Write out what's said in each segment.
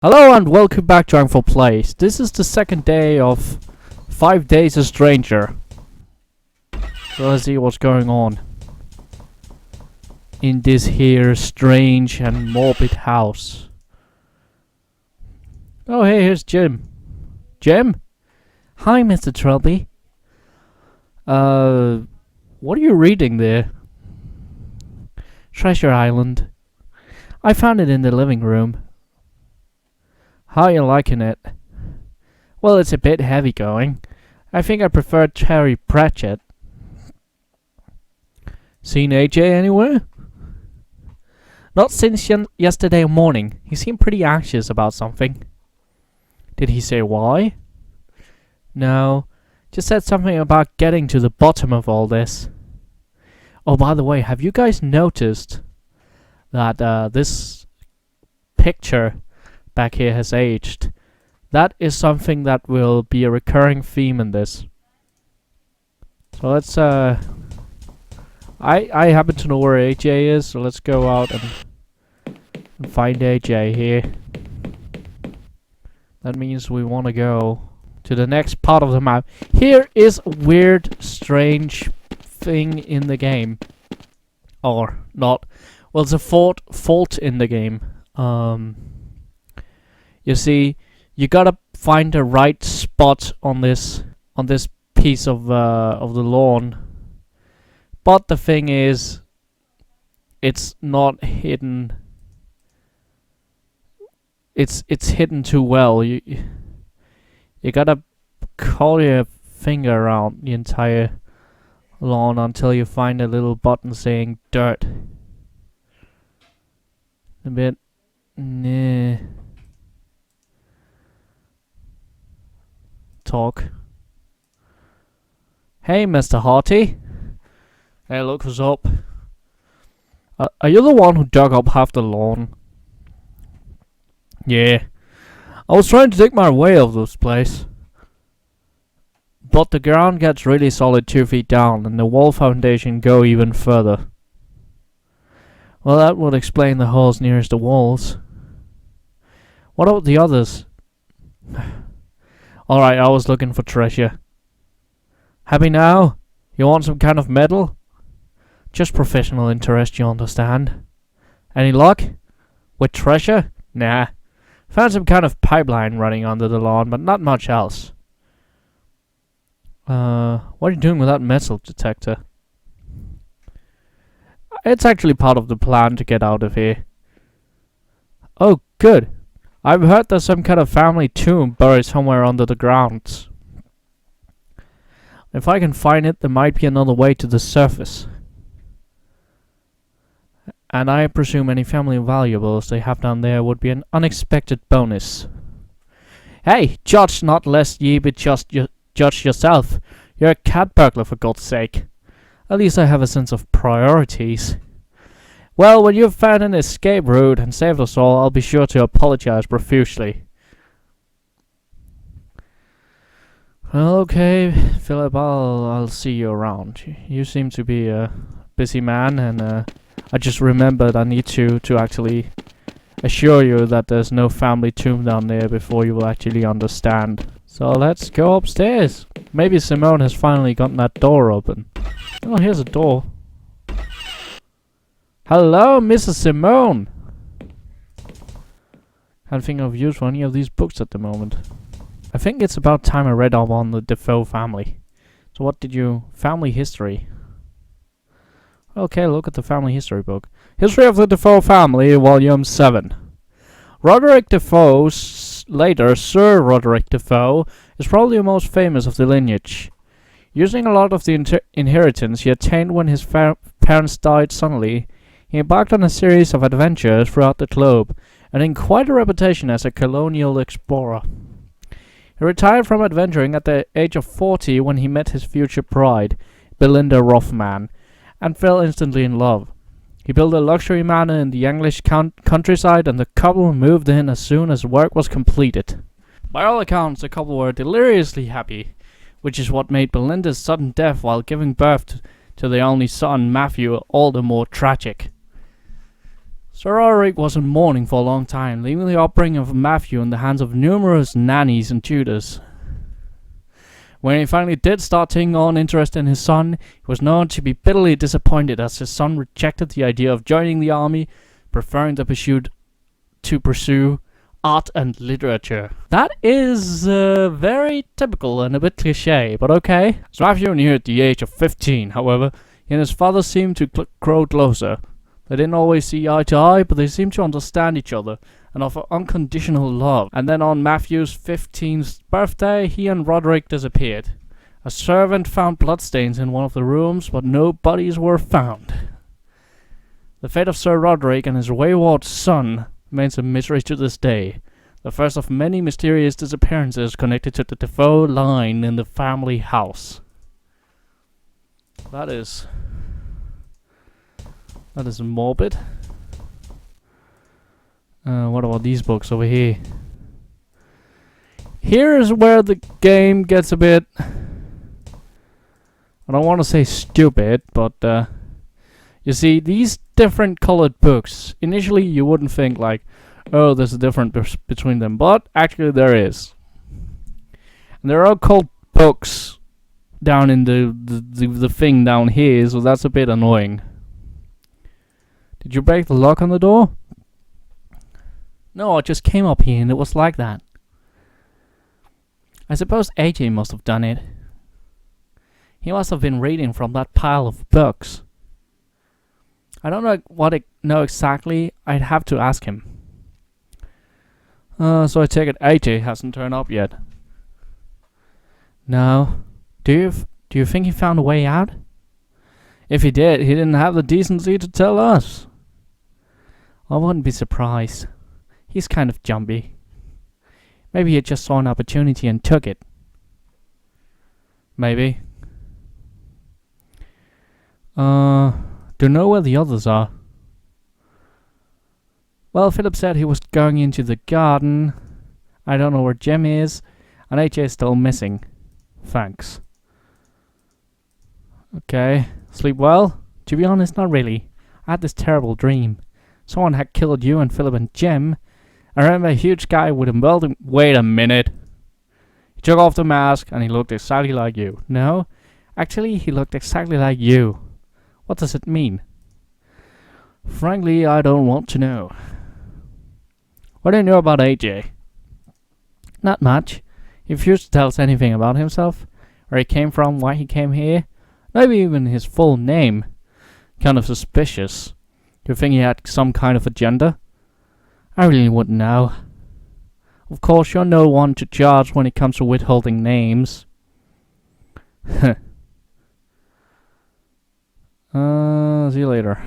Hello and welcome back to Angful Plays. This is the second day of 5 Days a Stranger. So let's see what's going on in this here strange and morbid house. Oh hey, here's Jim. Jim? Hi, Mr. Trilby. What are you reading there? Treasure Island. I found it in the living room. How are you liking it? Well, it's a bit heavy going. I think I prefer Terry Pratchett. Seen AJ anywhere? Not since yesterday morning. He seemed pretty anxious about something. Did he say why? No, just said something about getting to the bottom of all this. Oh, by the way, have you guys noticed that this picture back here has aged? That is something that will be a recurring theme in this. So let's I happen to know where AJ is, so let's go out and find AJ here. That means we want to go to the next part of the map. Here is a weird, strange thing in the game. Or not. Well, it's a fault in the game. You see, you gotta find the right spot on this piece of the lawn. But the thing is, it's not hidden. It's hidden too well. You gotta call your finger around the entire lawn until you find a little button saying dirt. A bit, nah. Talk. Hey, Mr. Harty. Hey, look who's up. Are you the one who dug up half the lawn? Yeah. I was trying to dig my way out of this place. But the ground gets really solid 2 feet down, and the wall foundation go even further. Well, that would explain the holes nearest the walls. What about the others? Alright, I was looking for treasure. Happy now? You want some kind of medal? Just professional interest, you understand. Any luck? With treasure? Nah. Found some kind of pipeline running under the lawn, but not much else. What are you doing with that metal detector? It's actually part of the plan to get out of here. Oh, good. I've heard there's some kind of family tomb buried somewhere under the ground. If I can find it, there might be another way to the surface. And I presume any family valuables they have down there would be an unexpected bonus. Hey, judge not lest ye be judge yourself. You're a cat burglar, for God's sake. At least I have a sense of priorities. Well, when you've found an escape route and saved us all, I'll be sure to apologize profusely. Well, okay, Philip, I'll see you around. You seem to be a busy man, and I just remembered I need to actually assure you that there's no family tomb down there before you will actually understand. So let's go upstairs. Maybe Simone has finally gotten that door open. Oh, here's a door. Hello, Mrs. Simone! Can't think of use for any of these books at the moment. I think it's about time I read up on the Defoe family. So what did you... Family history. Okay, look at the family history book. History of the Defoe family, volume 7. Roderick Defoe, later Sir Roderick Defoe, is probably the most famous of the lineage. Using a lot of the inheritance he attained when his parents died suddenly, he embarked on a series of adventures throughout the globe, earning quite a reputation as a colonial explorer. He retired from adventuring at the age of 40 when he met his future bride, Belinda Rothman, and fell instantly in love. He built a luxury manor in the English countryside, and the couple moved in as soon as work was completed. By all accounts, the couple were deliriously happy, which is what made Belinda's sudden death while giving birth to their only son, Matthew, all the more tragic. Sir Roderick was in mourning for a long time, leaving the upbringing of Matthew in the hands of numerous nannies and tutors. When he finally did start taking on interest in his son, he was known to be bitterly disappointed as his son rejected the idea of joining the army, preferring to pursue art and literature. That is very typical and a bit cliché, but okay. So Matthew knew at the age of 15, however, he and his father seemed to grow closer. They didn't always see eye to eye, but they seemed to understand each other and offer unconditional love. And then on Matthew's 15th birthday, he and Roderick disappeared. A servant found bloodstains in one of the rooms, but no bodies were found. The fate of Sir Roderick and his wayward son remains a mystery to this day. The first of many mysterious disappearances connected to the Defoe line in the family house. That is morbid. What about these books over here? Here's where the game gets a bit, I don't want to say stupid, but you see, these different colored books, initially you wouldn't think like, oh, there's a difference between them, but actually there is. And they're all called books down in the thing down here, so that's a bit annoying. Did you break the lock on the door? No, I just came up here and it was like that. I suppose AJ must have done it. He must have been reading from that pile of books. I don't know exactly. I'd have to ask him. So I take it AJ hasn't turned up yet. No. Do you think he found a way out? If he did, he didn't have the decency to tell us. I wouldn't be surprised. He's kind of jumpy. Maybe he just saw an opportunity and took it. Maybe. Do you know where the others are? Well, Philip said he was going into the garden. I don't know where Jem is. And AJ is still missing. Thanks. Okay. Sleep well? To be honest, not really. I had this terrible dream. Someone had killed you and Philip and Jem. I remember a huge guy with a welding... Wait a minute. He took off the mask and he looked exactly like you. No? Actually, he looked exactly like you. What does it mean? Frankly, I don't want to know. What do you know about AJ? Not much. He refused to tell us anything about himself. Where he came from, why he came here. Maybe even his full name. Kind of suspicious. Do you think he had some kind of agenda? I really wouldn't know. Of course, you're no one to judge when it comes to withholding names. See you later.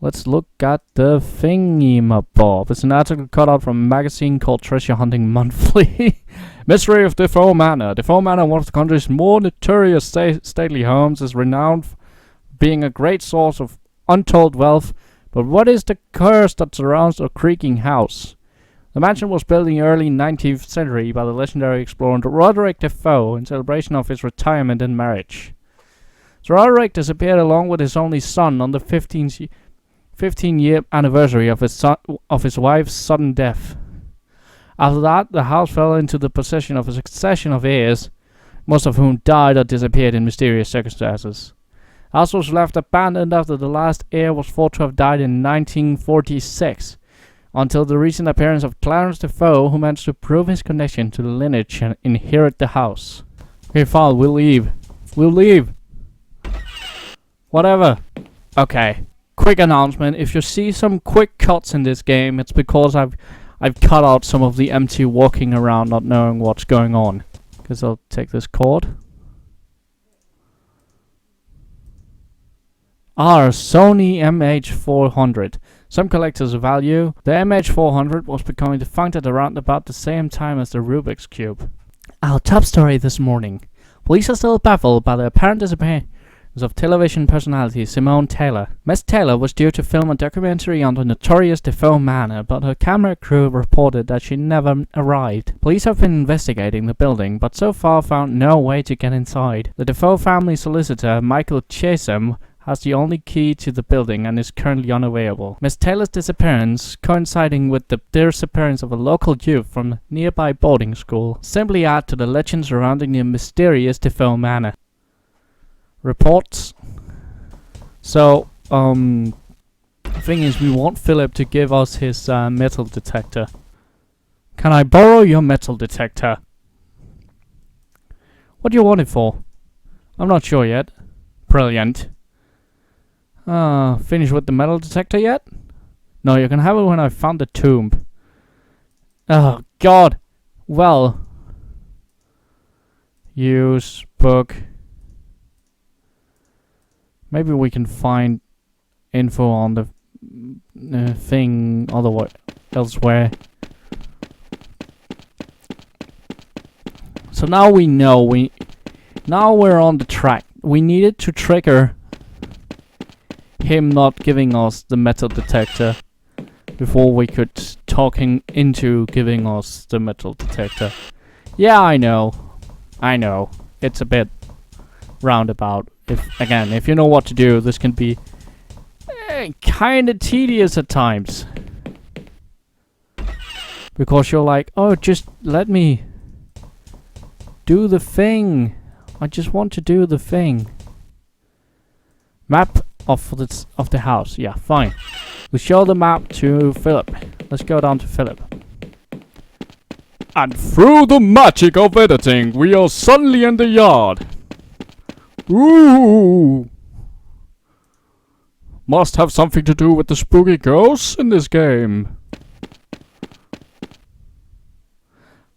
Let's look at the thingy-mabob. It's an article cut out from a magazine called Treasure Hunting Monthly. Mystery of Defoe Manor. Defoe Manor, one of the country's more notorious stately homes, is renowned for being a great source of untold wealth. But what is the curse that surrounds the creaking house? The mansion was built in the early 19th century by the legendary explorer Roderick Defoe in celebration of his retirement and marriage. Sir Roderick disappeared along with his only son on the 15-year anniversary of his wife's sudden death. After that, the house fell into the possession of a succession of heirs, most of whom died or disappeared in mysterious circumstances. The house was left abandoned after the last heir was thought to have died in 1946, until the recent appearance of Clarence Defoe, who managed to prove his connection to the lineage and inherit the house. Okay, fine, we'll leave. We'll leave. Whatever. Okay. Quick announcement. If you see some quick cuts in this game, it's because I've cut out some of the empty walking around not knowing what's going on. Because I'll take this cord. Sony MH400. Some collectors value. The MH400 was becoming defunct at around about the same time as the Rubik's Cube. Our top story this morning. Police are still baffled by the apparent disappearance of television personality Simone Taylor. Miss Taylor was due to film a documentary on the notorious Defoe Manor, but her camera crew reported that she never arrived. Police have been investigating the building, but so far found no way to get inside. The Defoe family solicitor, Michael Chisholm, has the only key to the building and is currently unavailable. Miss Taylor's disappearance, coinciding with the disappearance of a local youth from a nearby boarding school, simply add to the legend surrounding the mysterious Defoe Manor. Reports. So, the thing is, we want Philip to give us his metal detector. Can I borrow your metal detector? What do you want it for? I'm not sure yet. Brilliant. Finished with the metal detector yet? No, you can have it when I found the tomb. Oh, God. Well. Use book. Maybe we can find info on the thing elsewhere. So now we know. Now we're on the track. We needed to trigger him not giving us the metal detector before we could talk him into giving us the metal detector. Yeah, I know. It's a bit roundabout. If you know what to do, this can be kinda tedious at times. Because you're like, oh, just let me do the thing. I just want to do the thing. Map of the house. Yeah, fine. We show the map to Philip. Let's go down to Philip. And through the magic of editing, we are suddenly in the yard. Ooh. Must have something to do with the spooky ghosts in this game.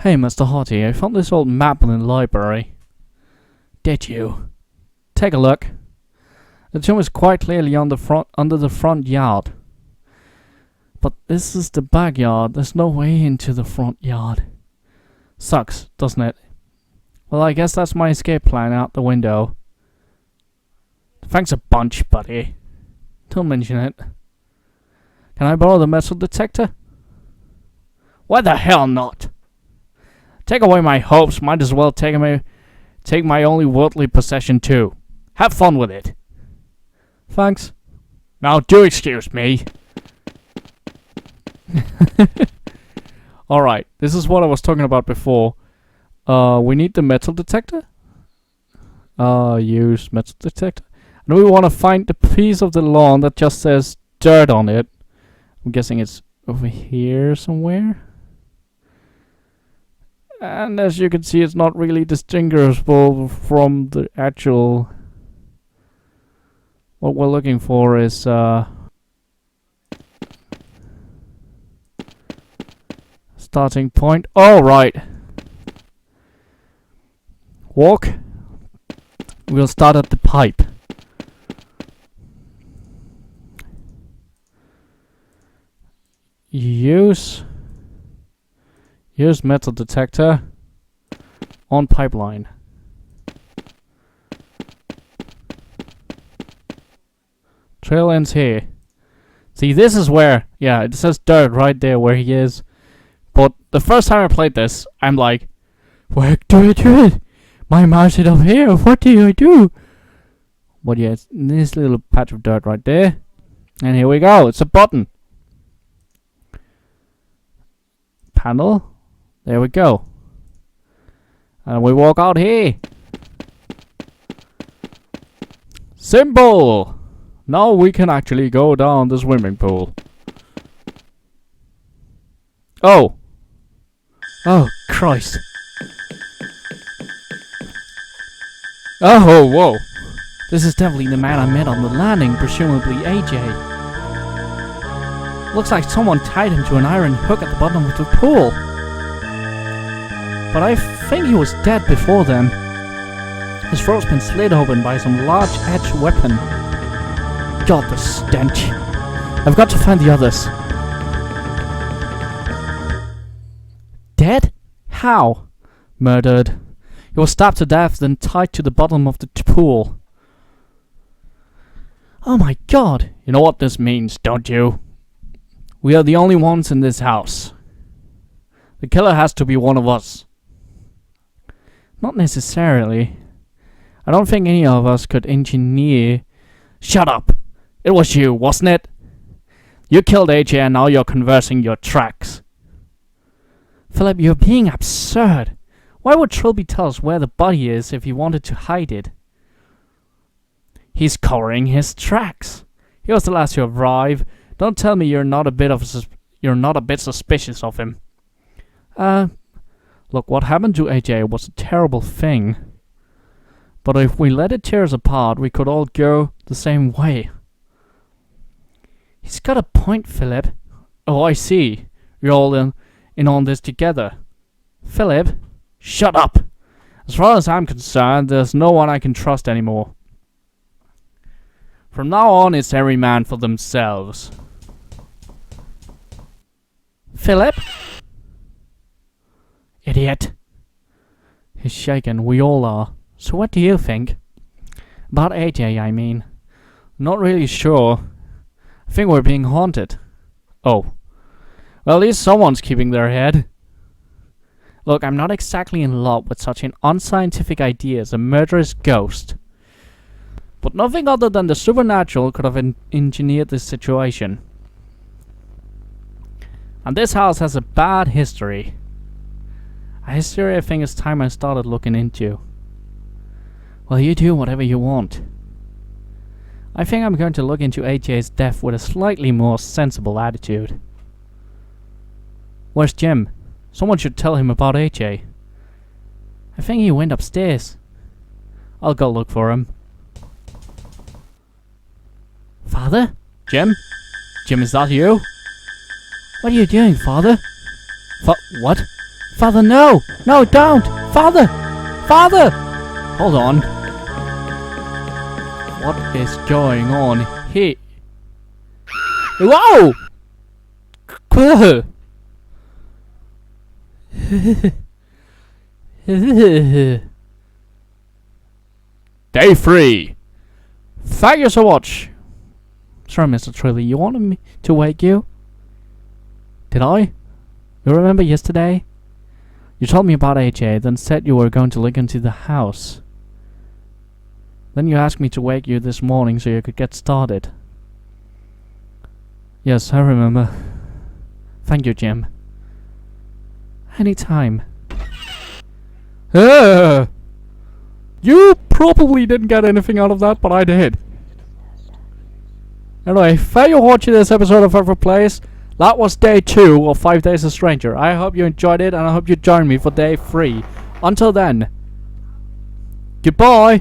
Hey, Mr. Hardy, I found this old map in the library. Did you? Take a look. The tomb is quite clearly on the under the front yard. But this is the backyard. There's no way into the front yard. Sucks, doesn't it? Well, I guess that's my escape plan out the window. Thanks a bunch, buddy. Don't mention it. Can I borrow the metal detector? Why the hell not? Take away my hopes, might as well take my only worldly possession too. Have fun with it. Thanks. Now do excuse me. Alright, this is what I was talking about before. We need the metal detector. Use metal detector. And we want to find the piece of the lawn that just says dirt on it. I'm guessing it's over here somewhere. And as you can see, it's not really distinguishable from the actual... What we're looking for is starting point. Oh, right. Walk. We'll start at the pipe. Use metal detector on pipeline. Trail ends here. See, this is where, yeah, it says dirt right there where he is. But the first time I played this, I'm like, where do I do it? My mouse is up here. What do I do? But yeah, it's this little patch of dirt right there. And here we go. It's a button. Panel. There we go. And we walk out here. Symbol. Now we can actually go down the swimming pool. Oh. Oh, Christ. Oh, whoa. This is definitely the man I met on the landing, presumably AJ. Looks like someone tied him to an iron hook at the bottom of the pool. But I think he was dead before then. His throat's been slit open by some large-edged weapon. God, the stench. I've got to find the others. Dead? How? Murdered. He was stabbed to death, then tied to the bottom of the pool. Oh my God. You know what this means, don't you? We are the only ones in this house. The killer has to be one of us. Not necessarily. I don't think any of us could engineer Shut up! It was you, wasn't it? You killed AJ and now you're conversing your tracks. Philip, you're being absurd. Why would Trilby tell us where the body is if he wanted to hide it? He's covering his tracks. He was the last to arrive. Don't tell me you're not a bit suspicious of him. Look, what happened to AJ was a terrible thing. But if we let it tear us apart, we could all go the same way. He's got a point, Philip. Oh, I see. You're all in on this together. Philip, shut up. As far as I'm concerned, there's no one I can trust anymore. From now on, it's every man for themselves. Philip? Idiot. He's shaken. We all are. So what do you think? About AJ, I mean. Not really sure. I think we're being haunted. Oh. Well, at least someone's keeping their head. Look, I'm not exactly in love with such an unscientific idea as a murderous ghost. But nothing other than the supernatural could have engineered this situation. And this house has a bad history. A history I think it's time I started looking into. Well, you do whatever you want. I think I'm going to look into AJ's death with a slightly more sensible attitude. Where's Jim? Someone should tell him about AJ. I think he went upstairs. I'll go look for him. Father? Jim? Jim, is that you? What are you doing, Father? What? Father, no! No, don't! Father! Father! Hold on. What is going on here? Whoa! Day 3. Thank you so much. Sorry, Mr. Trilby, you wanted me to wake you? Did I? You remember yesterday? You told me about AJ, then said you were going to look into the house. Then you asked me to wake you this morning so you could get started. Yes, I remember. Thank you, Jim. Anytime. You probably didn't get anything out of that, but I did. Anyway, thank you for watching this episode of Favorite Place. That was day 2 of 5 Days a Stranger. I hope you enjoyed it, and I hope you join me for day 3. Until then, goodbye!